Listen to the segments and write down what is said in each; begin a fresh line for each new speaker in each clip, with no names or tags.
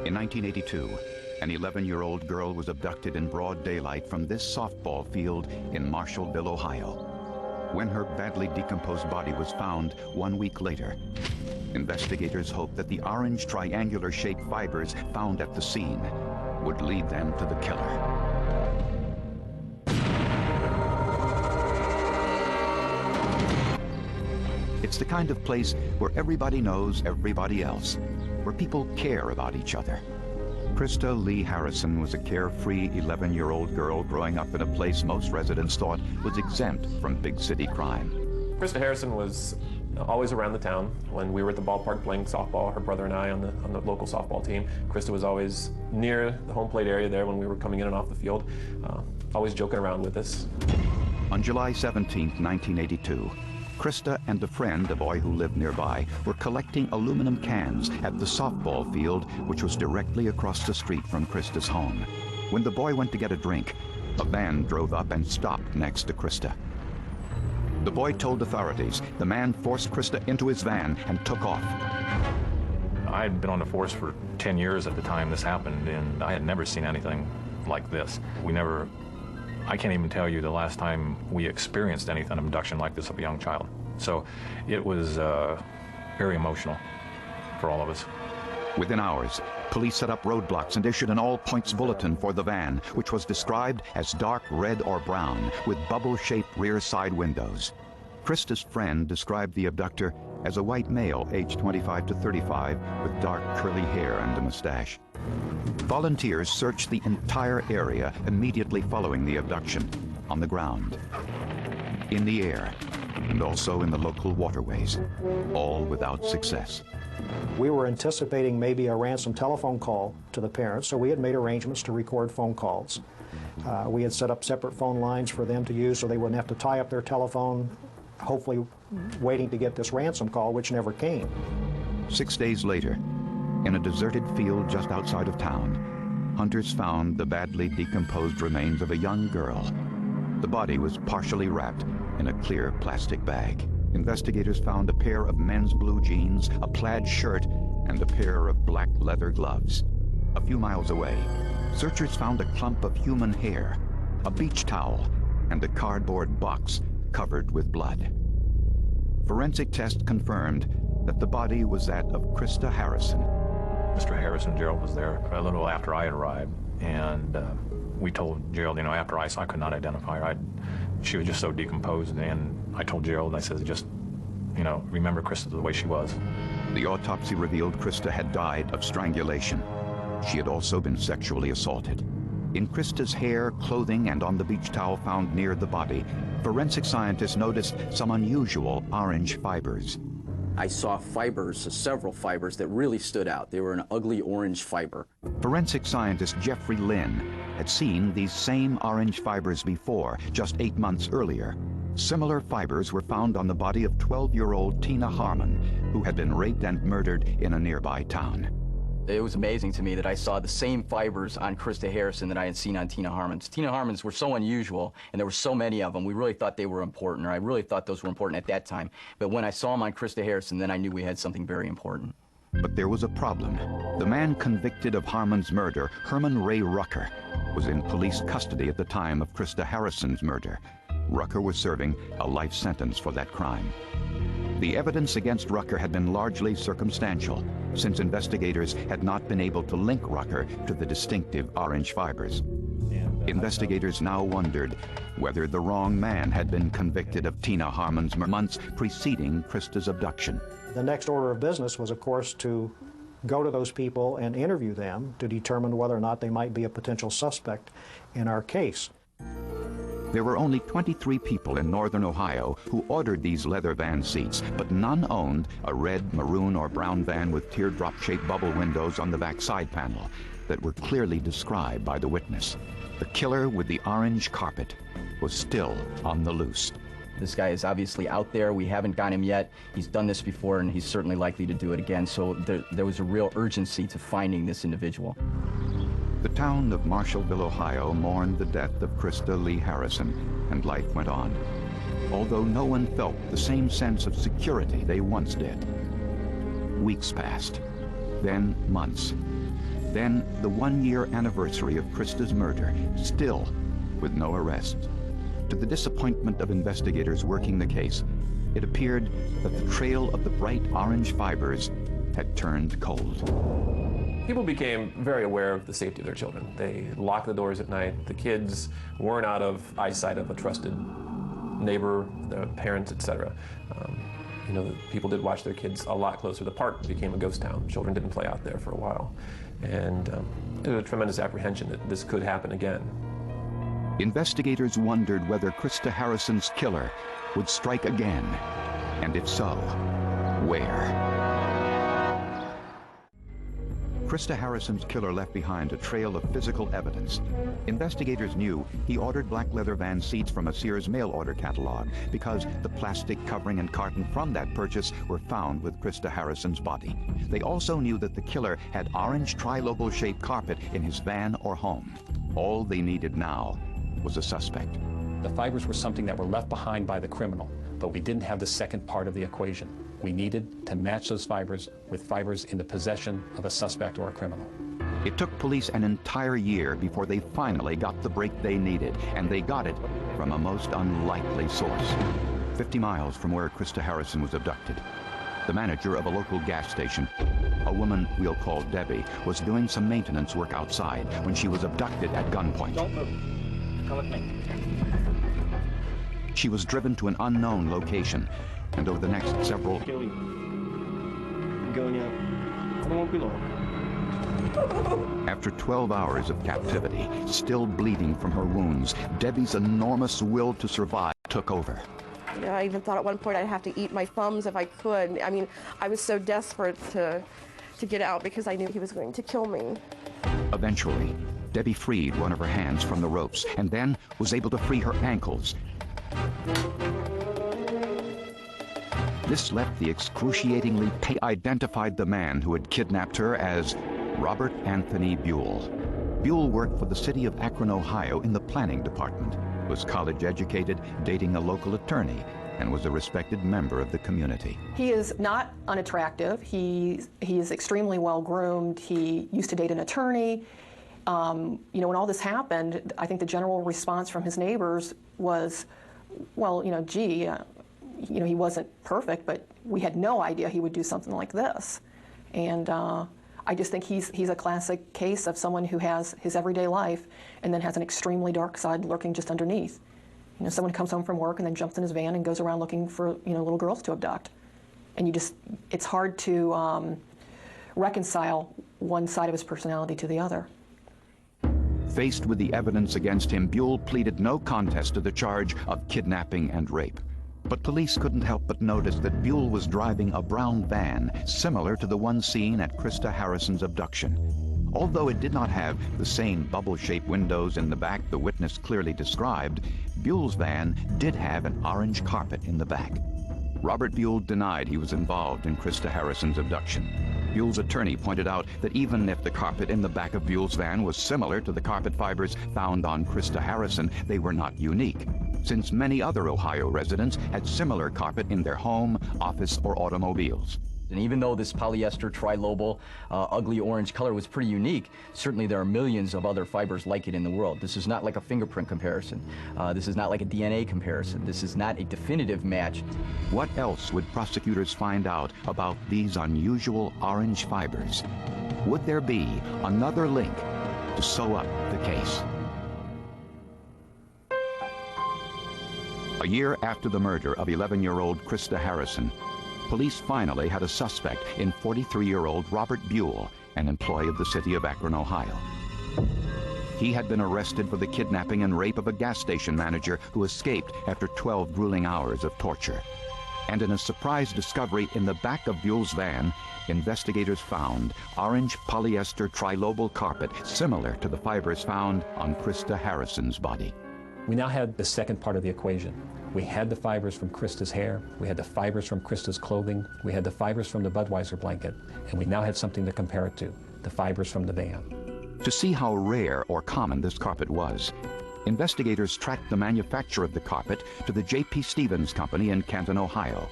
In 1982, an 11-year-old girl was abducted in broad daylight from this softball field in Marshallville, Ohio. When her badly decomposed body was found 1 week later, investigators hoped that the orange triangular-shaped fibers found at the scene would lead them to the killer. It's the kind of place where everybody knows everybody else, where people care about each other. Krista Lee Harrison was a carefree 11-year-old girl growing up in a place most residents thought was exempt from big city crime.
Krista Harrison was always around the town. When we were at the ballpark playing softball, her brother and I on the local softball team, Krista was always near the home plate area there when we were coming in and off the field, always joking around with us.
On July 17, 1982, Krista and a friend, a boy who lived nearby, were collecting aluminum cans at the softball field, which was directly across the street from Krista's home. When the boy went to get a drink, a van drove up and stopped next to Krista. The boy told authorities the man forced Krista into his van and took off.
I had been on the force for 10 years at the time this happened, and I had never seen anything like this. I can't even tell you the last time we experienced an abduction like this of a young child. So it was very emotional for all of us.
Within hours, police set up roadblocks and issued an all-points bulletin for the van, which was described as dark red or brown with bubble-shaped rear side windows. Krista's friend described the abductor as a white male aged 25 to 35 with dark curly hair and a mustache. Volunteers searched the entire area immediately following the abduction, on the ground, in the air, and also in the local waterways, all without success.
We were anticipating maybe a ransom telephone call to the parents, so we had made arrangements to record phone calls. We had set up separate phone lines for them to use so they wouldn't have to tie up their telephone, hopefully waiting to get this ransom call, which never came.
6 days later, in a deserted field just outside of town, hunters found the badly decomposed remains of a young girl. The body was partially wrapped in a clear plastic bag. Investigators found a pair of men's blue jeans, a plaid shirt, and a pair of black leather gloves. A few miles away, searchers found a clump of human hair, a beach towel, and a cardboard box covered with blood. Forensic tests confirmed that the body was that of Krista Harrison.
Mr. Harrison, Gerald was there a little after I had arrived, and we told Gerald, after I could not identify her. She was just so decomposed, and I told Gerald, I said, just, remember Krista the way she was.
The autopsy revealed Krista had died of strangulation. She had also been sexually assaulted. In Krista's hair, clothing, and on the beach towel found near the body, forensic scientists noticed some unusual orange fibers.
I saw fibers, several fibers that really stood out. They were an ugly orange fiber.
Forensic scientist Jeffrey Lynn had seen these same orange fibers before, just 8 months earlier. Similar fibers were found on the body of 12-year-old Tina Harmon, who had been raped and murdered in a nearby town.
It was amazing to me that I saw the same fibers on Krista Harrison that I had seen on Tina Harmon's. Tina Harmon's were so unusual, and there were so many of them. We really thought they were important, or I really thought those were important at that time. But when I saw them on Krista Harrison, then I knew we had something very important.
But there was a problem. The man convicted of Harmon's murder, Herman Ray Rucker, was in police custody at the time of Krista Harrison's murder. Rucker was serving a life sentence for that crime. The evidence against Rucker had been largely circumstantial, since investigators had not been able to link Rucker to the distinctive orange fibers. Investigators now wondered whether the wrong man had been convicted of Tina Harmon's murder months preceding Krista's abduction.
The next order of business was, of course, to go to those people and interview them to determine whether or not they might be a potential suspect in our case.
There were only 23 people in northern Ohio who ordered these leather van seats, but none owned a red, maroon, or brown van with teardrop-shaped bubble windows on the back side panel that were clearly described by the witness. The killer with the orange carpet was still on the loose.
This guy is obviously out there. We haven't got him yet. He's done this before, and he's certainly likely to do it again. So there was a real urgency to finding this individual.
The town of Marshallville, Ohio mourned the death of Krista Lee Harrison, and life went on, although no one felt the same sense of security they once did. Weeks passed, then months. Then the one-year anniversary of Krista's murder, still with no arrests. To the disappointment of investigators working the case, it appeared that the trail of the bright orange fibers had turned cold.
People became very aware of the safety of their children. They locked the doors at night. The kids weren't out of eyesight of a trusted neighbor, the parents, etc. You know, people did watch their kids a lot closer. The park became a ghost town. Children didn't play out there for a while. And there was a tremendous apprehension that this could happen again.
Investigators wondered whether Krista Harrison's killer would strike again, and if so, where? Krista Harrison's killer left behind a trail of physical evidence. Investigators knew he ordered black leather van seats from a Sears mail order catalog because the plastic covering and carton from that purchase were found with Krista Harrison's body. They also knew that the killer had orange tri-lobo-shaped carpet in his van or home. All they needed now was a suspect.
The fibers were something that were left behind by the criminal, but we didn't have the second part of the equation. We needed to match those fibers with fibers in the possession of a suspect or a criminal.
It took police an entire year before they finally got the break they needed, and they got it from a most unlikely source. 50 miles from where Krista Harrison was abducted, the manager of a local gas station, a woman we'll call Debbie, was doing some maintenance work outside when she was abducted at gunpoint.
Don't move. Come with me.
She was driven to an unknown location, and over the next several...
I'm going out. I won't be long.
After 12 hours of captivity, still bleeding from her wounds, Debbie's enormous will to survive took over.
You know, I even thought at one point I'd have to eat my thumbs if I could. I mean, I was so desperate to get out because I knew he was going to kill me.
Eventually, Debbie freed one of her hands from the ropes and then was able to free her ankles. This left the excruciatingly identified the man who had kidnapped her as Robert Anthony Buell. Buell worked for the city of Akron, Ohio in the planning department, was college educated, dating a local attorney, and was a respected member of the community.
He is not unattractive. He is extremely well groomed. He used to date an attorney. You know, when all this happened, I think the general response from his neighbors was, well, you know, gee, you know, he wasn't perfect, but we had no idea he would do something like this. And I just think he's a classic case of someone who has his everyday life and then has an extremely dark side lurking just underneath. You know, someone comes home from work and then jumps in his van and goes around looking for, you know, little girls to abduct. And you just, it's hard to reconcile one side of his personality to the other.
Faced with the evidence against him, Buell pleaded no contest to the charge of kidnapping and rape. But police couldn't help but notice that Buell was driving a brown van similar to the one seen at Krista Harrison's abduction. Although it did not have the same bubble-shaped windows in the back the witness clearly described, Buell's van did have an orange carpet in the back. Robert Buell denied he was involved in Krista Harrison's abduction. Buell's attorney pointed out that even if the carpet in the back of Buell's van was similar to the carpet fibers found on Krista Harrison, they were not unique, since many other Ohio residents had similar carpet in their home, office, or automobiles.
And even though this polyester tri-lobo ugly orange color was pretty unique, certainly there are millions of other fibers like it in the world. This is not like a fingerprint comparison. This is not like a DNA comparison. This is not a definitive match.
What else would prosecutors find out about these unusual orange fibers? Would there be another link to sew up the case? A year after the murder of 11-year-old Krista Harrison, police finally had a suspect in 43-year-old Robert Buell, an employee of the city of Akron, Ohio. He had been arrested for the kidnapping and rape of a gas station manager who escaped after 12 grueling hours of torture. And in a surprise discovery in the back of Buell's van, investigators found orange polyester tri-lobo carpet similar to the fibers found on Krista Harrison's body.
We now had the second part of the equation. We had the fibers from Krista's hair, we had the fibers from Krista's clothing, we had the fibers from the Budweiser blanket, and we now had something to compare it to, the fibers from the van.
To see how rare or common this carpet was, investigators tracked the manufacture of the carpet to the J.P. Stevens Company in Canton, Ohio.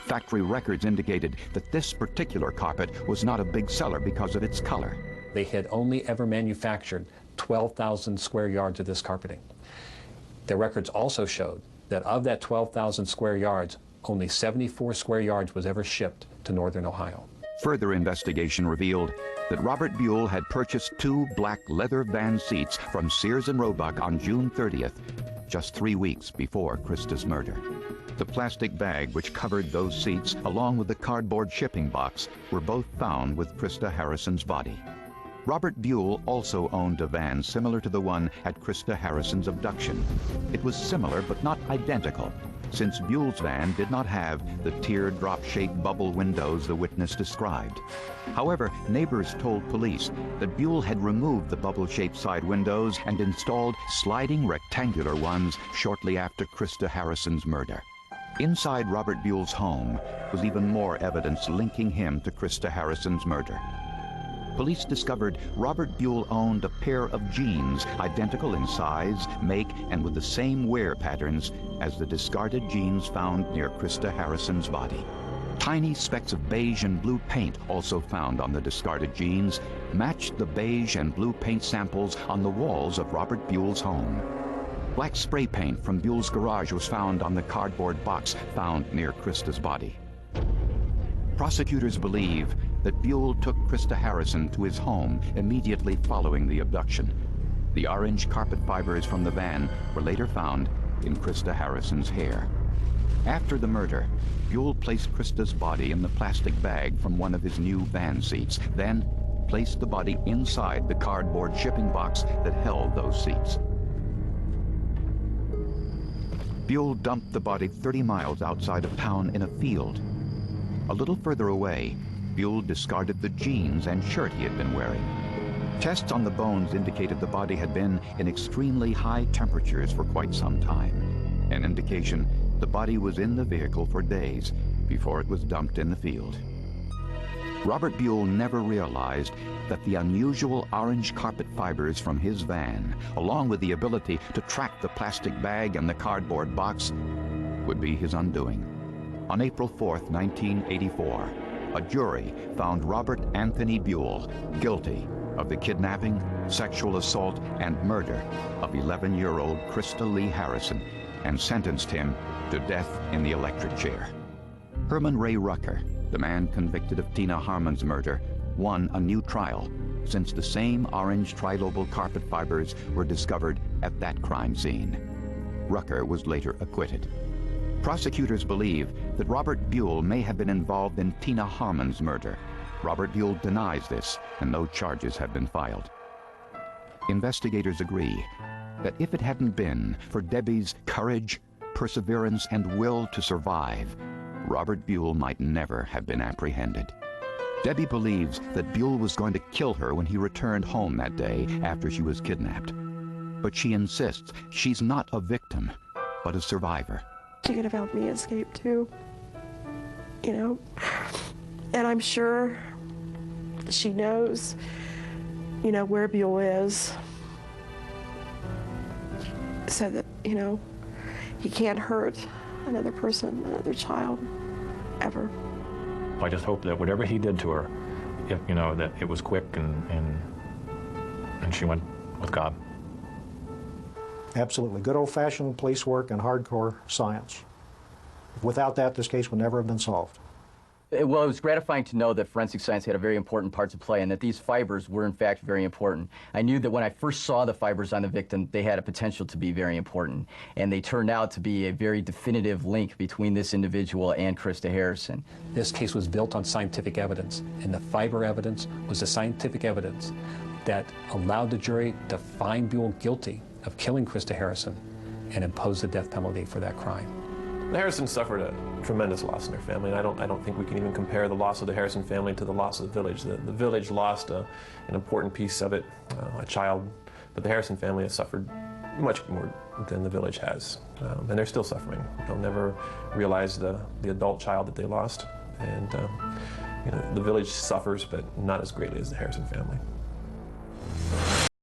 Factory records indicated that this particular carpet was not a big seller because of its color.
they had only ever manufactured 12,000 square yards of this carpeting. Their records also showed that of that 12,000 square yards, only 74 square yards was ever shipped to northern Ohio.
Further investigation revealed that Robert Buell had purchased 2 black leather van seats from Sears and Roebuck on June 30th, just 3 weeks before Krista's murder. The plastic bag which covered those seats, along with the cardboard shipping box, were both found with Krista Harrison's body. Robert Buell also owned a van similar to the one at Krista Harrison's abduction. It was similar but not identical, since Buell's van did not have the teardrop-shaped bubble windows the witness described. However, neighbors told police that Buell had removed the bubble-shaped side windows and installed sliding rectangular ones shortly after Krista Harrison's murder. Inside Robert Buell's home was even more evidence linking him to Krista Harrison's murder. Police discovered Robert Buell owned a pair of jeans identical in size, make, and with the same wear patterns as the discarded jeans found near Krista Harrison's body. Tiny specks of beige and blue paint, also found on the discarded jeans, matched the beige and blue paint samples on the walls of Robert Buell's home. Black spray paint from Buell's garage was found on the cardboard box found near Krista's body. Prosecutors believe that Buell took Krista Harrison to his home immediately following the abduction. The orange carpet fibers from the van were later found in Krista Harrison's hair. After the murder, Buell placed Krista's body in the plastic bag from one of his new van seats, then placed the body inside the cardboard shipping box that held those seats. Buell dumped the body 30 miles outside of town in a field. A little further away, Buell discarded the jeans and shirt he had been wearing. Tests on the bones indicated the body had been in extremely high temperatures for quite some time, an indication the body was in the vehicle for days before it was dumped in the field. Robert Buell never realized that the unusual orange carpet fibers from his van, along with the ability to track the plastic bag and the cardboard box, would be his undoing. On April 4th, 1984, a jury found Robert Anthony Buell guilty of the kidnapping, sexual assault, and murder of 11-year-old Krista Lee Harrison and sentenced him to death in the electric chair. Herman Ray Rucker, the man convicted of Tina Harmon's murder, won a new trial since the same orange trilobal carpet fibers were discovered at that crime scene. Rucker was later acquitted. Prosecutors believe that Robert Buell may have been involved in Tina Harmon's murder. Robert Buell denies this, and no charges have been filed. Investigators agree that if it hadn't been for Debbie's courage, perseverance, and will to survive, Robert Buell might never have been apprehended. Debbie believes that Buell was going to kill her when he returned home that day after she was kidnapped. But she insists she's not a victim, but a survivor.
She could have helped me escape too, you know, and I'm sure she knows, you know, where Buell is, so that, you know, he can't hurt another person, another child, ever.
I just hope that whatever he did to her, if, you know, that it was quick and she went with God.
Absolutely. Good old-fashioned police work and hardcore science. Without that, this case would never have been solved.
Well, it was gratifying to know that forensic science had a very important part to play and that these fibers were, in fact, very important. I knew that when I first saw the fibers on the victim, they had a potential to be very important, and they turned out to be a very definitive link between this individual and Krista Harrison.
This case was built on scientific evidence, and the fiber evidence was the scientific evidence that allowed the jury to find Buell guilty of killing Krista Harrison and impose the death penalty for that crime.
The Harrisons suffered a tremendous loss in their family, and I don't think we can even compare the loss of the Harrison family to the loss of the village. The village lost an important piece of it, a child, but the Harrison family has suffered much more than the village has, and they're still suffering. They'll never realize the adult child that they lost, and you know, the village suffers, but not as greatly as the Harrison family.